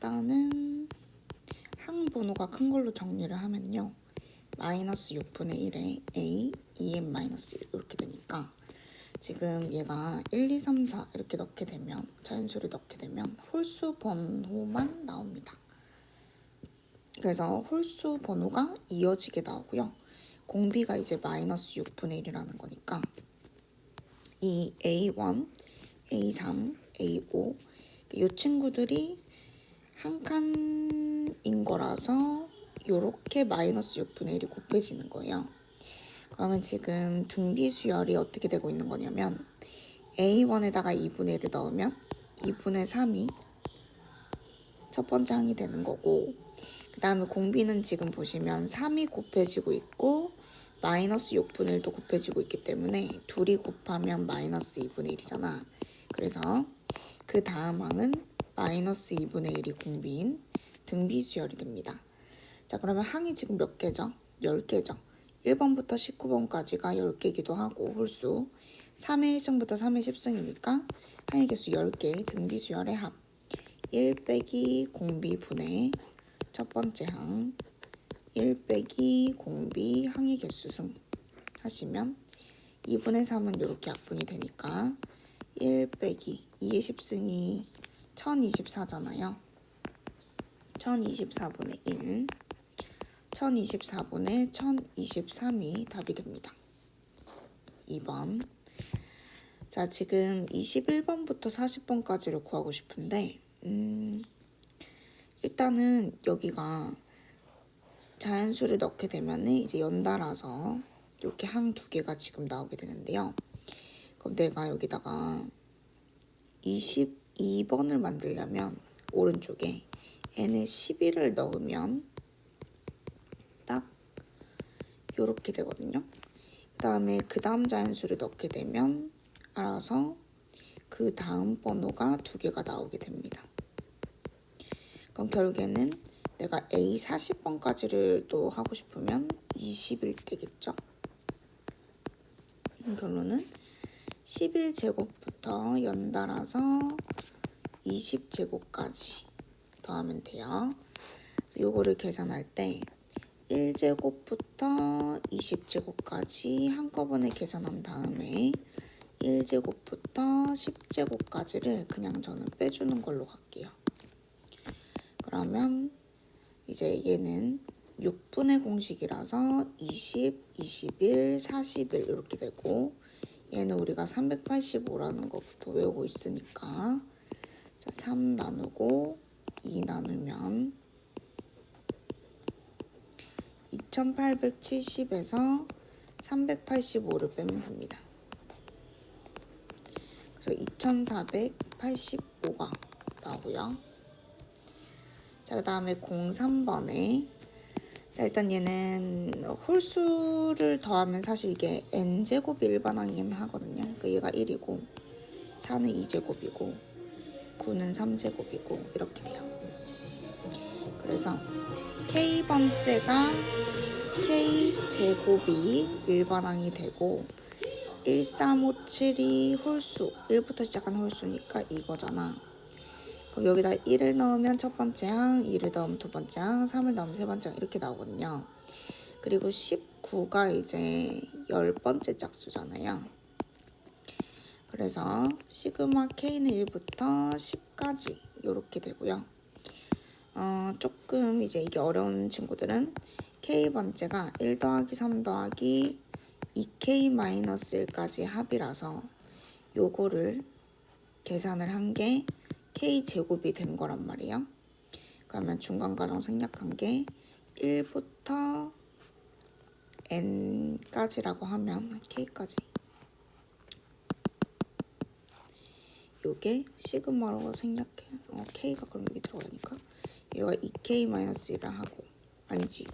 일단은 항번호가 큰 걸로 정리를 하면요. 마이너스 6분의 1에 a, 2n 마이너스 1 이렇게 되니까 지금 얘가 1, 2, 3, 4 이렇게 넣게 되면 자연수를 넣게 되면 홀수 번호만 나옵니다. 그래서 홀수 번호가 이어지게 나오고요. 공비가 이제 마이너스 6분의 1이라는 거니까 이 A1, A3, A5 이 친구들이 한 칸인 거라서 이렇게 마이너스 6분의 1이 곱해지는 거예요. 그러면 지금 등비수열이 어떻게 되고 있는 거냐면 A1에다가 2분의 1을 넣으면 2분의 3이 첫 번째 항이 되는 거고, 그 다음에 공비는 지금 보시면 3이 곱해지고 있고 마이너스 6분의 1도 곱해지고 있기 때문에 둘이 곱하면 마이너스 2분의 1이잖아. 그래서 그 다음 항은 마이너스 2분의 1이 공비인 등비수열이 됩니다. 자, 그러면 항이 지금 몇 개죠? 10개죠. 1번부터 19번까지가 10개이기도 하고 홀수 3의 1승부터 3의 10승이니까 항의 개수 10개 등비수열의 합 1 빼기 공비 분의 첫 번째 항 1 빼기 공비 항의 개수 승 하시면 2분의 3은 이렇게 약분이 되니까 1 빼기 2의 10승이 1024잖아요. 1024분의 1 1024분의 1023이 답이 됩니다. 2번. 자, 지금 21번부터 40번까지를 구하고 싶은데 일단은 여기가 자연수를 넣게 되면 이제 연달아서 이렇게 항 두 개가 지금 나오게 되는데요. 그럼 내가 여기다가 22번을 만들려면 오른쪽에 n에 11을 넣으면 딱 요렇게 되거든요. 그 다음에 그 다음 자연수를 넣게 되면 알아서 그 다음 번호가 두 개가 나오게 됩니다. 그럼 결국에는 내가 A 40번까지를 또 하고 싶으면 20일 되겠죠. 결론은 11제곱부터 연달아서 20제곱까지 더하면 돼요. 요거를 계산할 때 1제곱부터 20제곱까지 한꺼번에 계산한 다음에 1제곱부터 10제곱까지를 그냥 저는 빼주는 걸로 갈게요. 그러면 이제 얘는 6분의 공식이라서 20, 21, 41 이렇게 되고 얘는 우리가 385라는 것부터 외우고 있으니까 자, 3 나누고 2 나누면 2870에서 385를 빼면 됩니다. 그래서 2485가 나오고요. 자, 그 다음에 03번에 자, 일단 얘는 홀수를 더하면 사실 이게 n제곱이 일반항이긴 하거든요. 그러니까 얘가 1이고 4는 2제곱이고 9는 3제곱이고 이렇게 돼요. 그래서 k번째가 k제곱이 일반항이 되고 1357이 홀수 1부터 시작한 홀수니까 이거잖아. 그럼 여기다 1을 넣으면 첫 번째 항, 2를 넣으면 두 번째 항, 3을 넣으면 세 번째 항 이렇게 나오거든요. 그리고 19가 이제 10번째 짝수잖아요. 그래서 시그마 K는 1부터 10까지 이렇게 되고요. 조금 이제 이게 어려운 친구들은 K번째가 1 더하기 3 더하기 2K-1까지 합이라서 요거를 계산을 한 게 K제곱이 된 거란 말이에요. 그러면 중간과정 생략한 게 1부터 N까지라고 하면 K까지 요게 시그마로 생략해. K가 그럼 여기 들어가니까 얘가 2K-1을 하고 아니지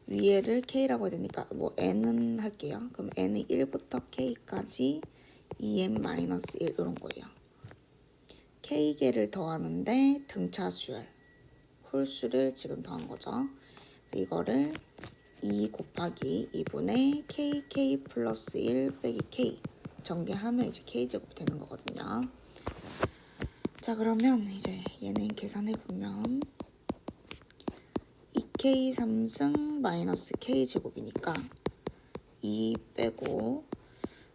위에를 K라고 해야 되니까 뭐 N은 할게요. 그럼 N은 1부터 K까지 2N-1 이런 거예요. K개를 더하는데 등차수열 홀수를 지금 더한 거죠. 이거를 2 곱하기 2분의 KK 플러스 1 빼기 K 전개하면 이제 K제곱이 되는 거거든요. 자, 그러면 이제 얘는 계산해보면 2k 3승 마이너스 k 제곱이니까 2 빼고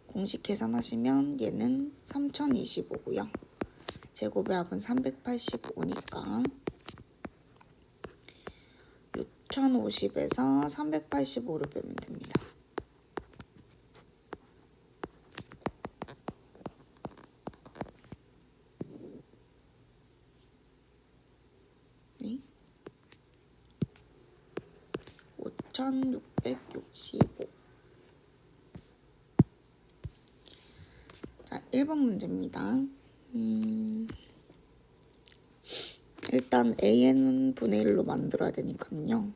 공식 계산하시면 얘는 3025고요. 제곱의 합은 385니까 6050에서 385를 빼면 됩니다. 네. 5665. 자, 1번 문제입니다. 일단 AN은 분의 1로 만들어야 되니까요.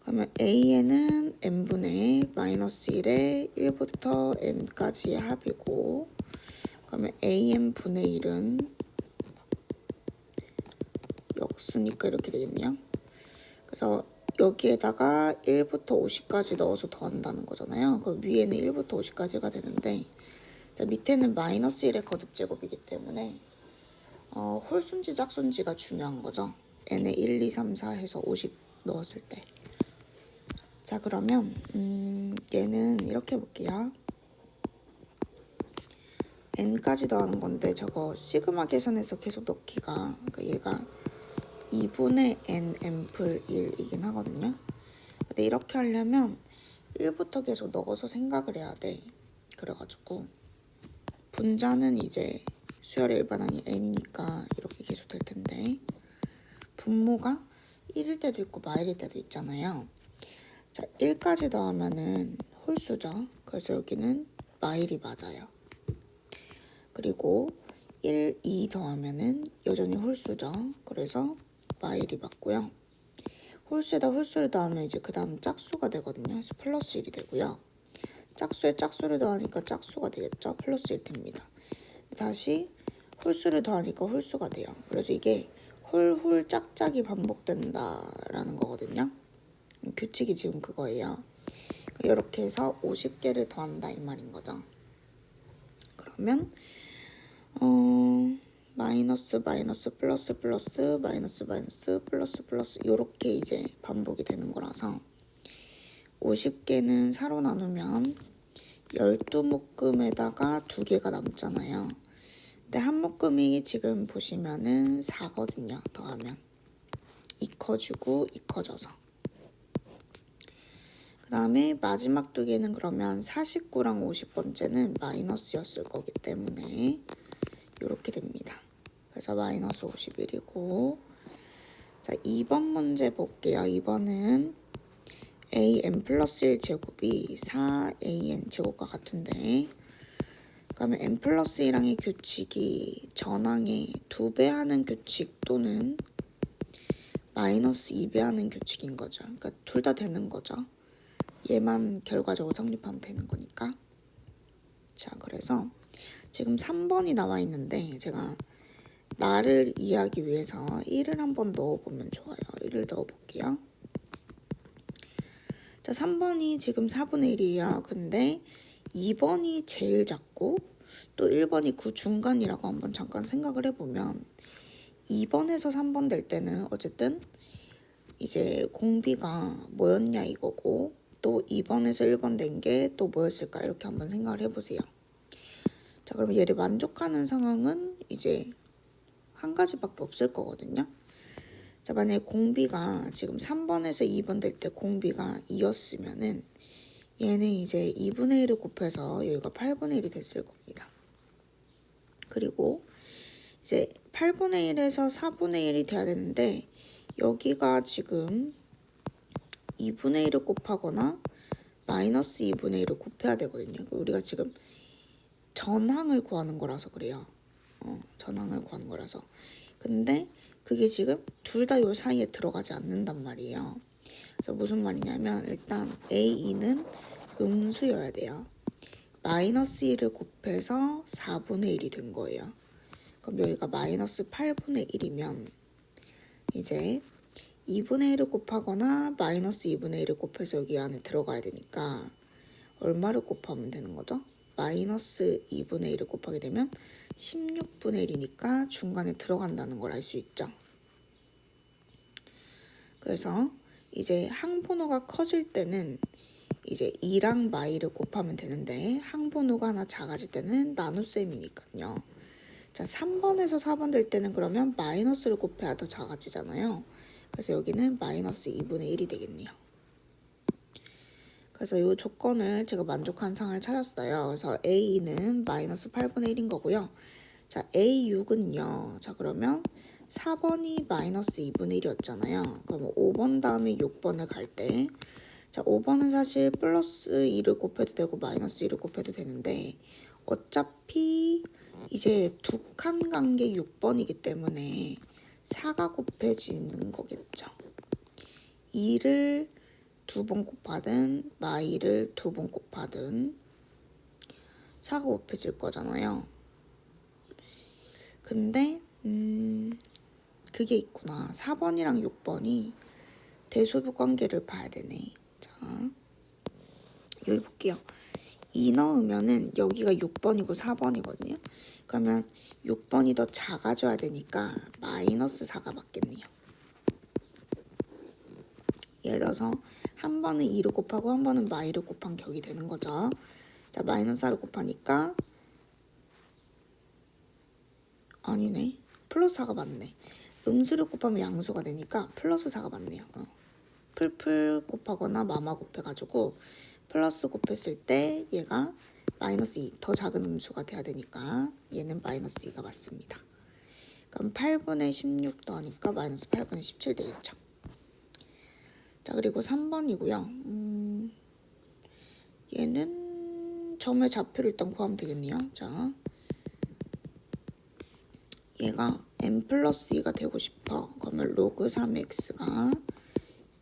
그러면 AN은 n분의 마이너스 1에 1부터 n까지의 합이고, 그러면 AN분의 1은 역수니까 이렇게 되겠네요. 그래서 여기에다가 1부터 50까지 넣어서 더한다는 거잖아요. 그럼 위에는 1부터 50까지가 되는데, 자, 밑에는 마이너스 1의 거듭제곱이기 때문에 홀수인지 짝수인지가 중요한 거죠. n에 1, 2, 3, 4 해서 50 넣었을 때. 자, 그러면 얘는 이렇게 볼게요. n까지 더하는 건데 저거 시그마 계산해서 계속 넣기가, 그러니까 얘가 2분의 n n플 1이긴 하거든요. 근데 이렇게 하려면 1부터 계속 넣어서 생각을 해야 돼. 그래가지고 분자는 이제 수열의 일반항이 n이니까 이렇게 계속 될 텐데, 분모가 1일 때도 있고 마일일 때도 있잖아요. 자, 1까지 더하면은 홀수죠. 그래서 여기는 마일이 맞아요. 그리고 1, 2 더하면은 여전히 홀수죠. 그래서 마일이 맞고요. 홀수에다 홀수를 더하면 이제 그 다음 짝수가 되거든요. 그래서 플러스 1이 되고요. 짝수에 짝수를 더하니까 짝수가 되겠죠. 플러스 1 됩니다. 다시 홀수를 더하니까 홀수가 돼요. 그래서 이게 홀홀 짝짝이 반복된다라는 거거든요. 규칙이 지금 그거예요. 이렇게 해서 50개를 더한다 이 말인 거죠. 그러면 마이너스 마이너스 플러스 플러스 마이너스 마이너스 플러스 플러스 이렇게 이제 반복이 되는 거라서 50개는 4로 나누면 12묶음에다가 2개가 남잖아요. 근데 한 묶음이 지금 보시면은 4거든요. 더하면 2 커지고 2 커져서. 그 다음에 마지막 2개는 그러면 49랑 50번째는 마이너스였을 거기 때문에 이렇게 됩니다. 그래서 마이너스 51이고, 자, 2번 문제 볼게요. 2번은 an 플러스 1 제곱이 4an 제곱과 같은데, 그러면 n 플러스 1항의 규칙이 전항의 2배 하는 규칙 또는 마이너스 2배 하는 규칙인 거죠. 그러니까 둘 다 되는 거죠. 얘만 결과적으로 성립하면 되는 거니까. 자, 그래서 지금 3번이 나와 있는데 제가 나를 이해하기 위해서 1을 한번 넣어보면 좋아요. 1을 넣어볼게요. 자, 3번이 지금 4분의 1이에요. 근데 2번이 제일 작고 또 1번이 그 중간이라고 한번 잠깐 생각을 해보면 2번에서 3번 될 때는 어쨌든 이제 공비가 뭐였냐 이거고, 또 2번에서 1번 된 게 또 뭐였을까 이렇게 한번 생각을 해보세요. 자, 그럼 얘를 만족하는 상황은 이제 한 가지밖에 없을 거거든요. 자, 만약에 공비가 지금 3번에서 2번 될 때 공비가 2였으면은 얘는 이제 2분의 1을 곱해서 여기가 8분의 1이 됐을 겁니다. 그리고 이제 8분의 1에서 4분의 1이 돼야 되는데 여기가 지금 2분의 1을 곱하거나 마이너스 2분의 1을 곱해야 되거든요. 우리가 지금 전항을 구하는 거라서 그래요. 전항을 구하는 거라서. 근데 그게 지금 둘 다 요 사이에 들어가지 않는단 말이에요. 그래서 무슨 말이냐면 일단 A2는 음수여야 돼요. 마이너스 1을 곱해서 4분의 1이 된 거예요. 그럼 여기가 마이너스 8분의 1이면 이제 2분의 1을 곱하거나 마이너스 2분의 1을 곱해서 여기 안에 들어가야 되니까 얼마를 곱하면 되는 거죠? 마이너스 2분의 1을 곱하게 되면 16분의 1이니까 중간에 들어간다는 걸 알 수 있죠. 그래서 이제 항번호가 커질 때는 이제 2랑 마이를 곱하면 되는데 항번호가 하나 작아질 때는 나눗셈이니까요. 자, 3번에서 4번 될 때는 그러면 마이너스를 곱해야 더 작아지잖아요. 그래서 여기는 마이너스 2분의 1이 되겠네요. 그래서 이 조건을 제가 만족한 상을 찾았어요. 그래서 A는 마이너스 8분의 1인 거고요. 자, A6은요. 자, 그러면 4번이 마이너스 2분의 1이었잖아요. 그럼 5번 다음에 6번을 갈 때, 자, 5번은 사실 플러스 2를 곱해도 되고 마이너스 2를 곱해도 되는데 어차피 이제 두 칸 간게 6번이기 때문에 4가 곱해지는 거겠죠. 2를 2번 곱하든 마이를 2번 곱하든 4가 곱해질 거잖아요. 근데 그게 있구나. 4번이랑 6번이 대소분 관계를 봐야 되네. 자, 여기 볼게요. 2 넣으면은 여기가 6번이고 4번이거든요. 그러면 6번이 더 작아져야 되니까 마이너스 4가 맞겠네요. 예를 들어서 한 번은 2를 곱하고 한 번은 마이를 곱한 격이 되는 거죠. 자, 마이너스 4를 곱하니까 아니네. 플러스 4가 맞네. 음수를 곱하면 양수가 되니까 플러스 4가 맞네요. 풀풀 곱하거나 마마 곱해가지고 플러스 곱했을 때 얘가 마이너스 2, 더 작은 음수가 돼야 되니까 얘는 마이너스 2가 맞습니다. 그럼 8분의 16 더하니까 마이너스 8분의 17 되겠죠. 자, 그리고 3번이고요. 얘는 점의 좌표를 일단 구하면 되겠네요. 자, 얘가 n 플러스 2가 되고 싶어. 그러면 로그 3x가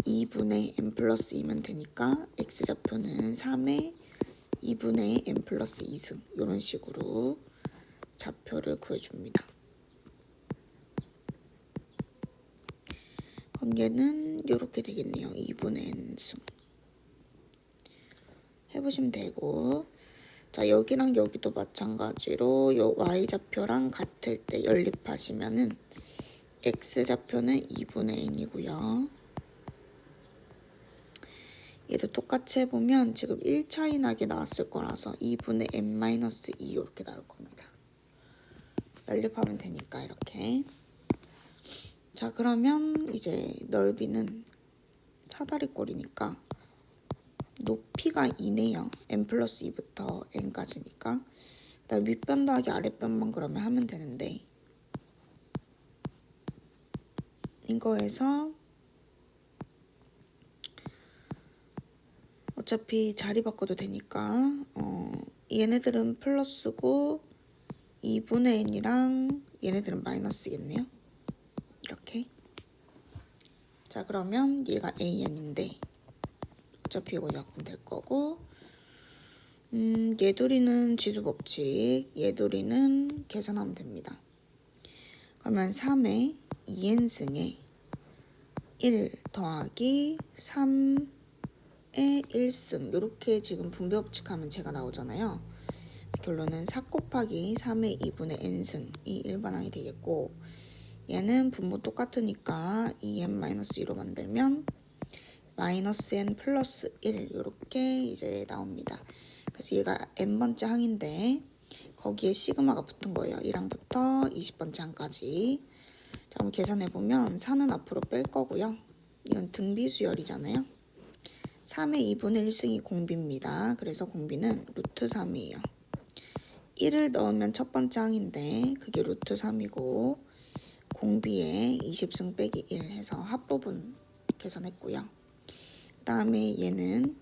2분의 n 플러스 2면 되니까 x좌표는 3의 2분의 n 플러스 2승 이런 식으로 좌표를 구해줍니다. 그럼 얘는 이렇게 되겠네요. 2분의 n승 해보시면 되고, 자, 여기랑 여기도 마찬가지로 요 y좌표랑 같을 때 연립하시면은 x좌표는 2분의 n이고요. 얘도 똑같이 해보면 지금 1차이 나게 나왔을 거라서 2분의 n-2 이렇게 나올 겁니다. 연립하면 되니까 이렇게. 자, 그러면 이제 넓이는 사다리꼴이니까 높이가 2네요. n 플러스 2부터 n까지니까. 그다음 윗변 더하기 아랫변만 그러면 하면 되는데 이거에서 어차피 자리 바꿔도 되니까 얘네들은 플러스고 2분의 n이랑 얘네들은 마이너스겠네요. 이렇게. 자, 그러면 얘가 an인데 어차피 이거 약분될 거고, 얘돌이는 지수법칙, 얘돌이는 계산하면 됩니다. 그러면 3의 2n승에 1 더하기 3의 1승 이렇게 지금 분배법칙하면 제가 나오잖아요. 결론은 4 곱하기 3의 2분의 n승이 일반항이 되겠고, 얘는 분모 똑같으니까 2n-2로 만들면 마이너스 n 플러스 1 이렇게 이제 나옵니다. 그래서 얘가 n번째 항인데 거기에 시그마가 붙은 거예요. 1항부터 20번째 항까지. 자, 그럼 계산해보면 4는 앞으로 뺄 거고요. 이건 등비수열이잖아요. 3의 2분의 1승이 공비입니다. 그래서 공비는 루트 3이에요. 1을 넣으면 첫 번째 항인데 그게 루트 3이고 공비에 20승 빼기 1 해서 합부분 계산했고요. 그 다음에 얘는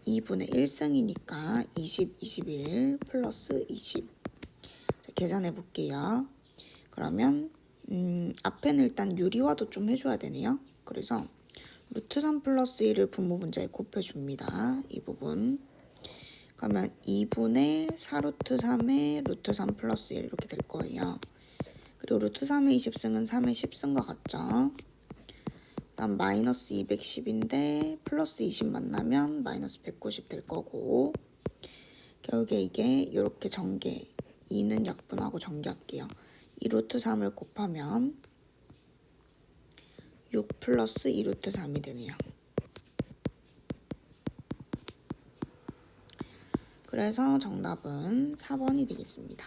2분의 1승이니까 20, 21 플러스 20. 자, 계산해 볼게요. 그러면 앞에는 일단 유리화도 좀 해줘야 되네요. 그래서 루트 3 플러스 1을 분모 분자에 곱해줍니다. 이 부분. 그러면 2분의 4루트 3의 루트 3 플러스 1 이렇게 될 거예요. 그리고 루트 3의 20승은 3의 10승과 같죠. 다음 마이너스 210인데 플러스 20 만나면 마이너스 190 될 거고, 결국에 이게 이렇게 전개 2는 약분하고 전개할게요. 2 루트 3을 곱하면 6 플러스 2 루트 3이 되네요. 그래서 정답은 4번이 되겠습니다.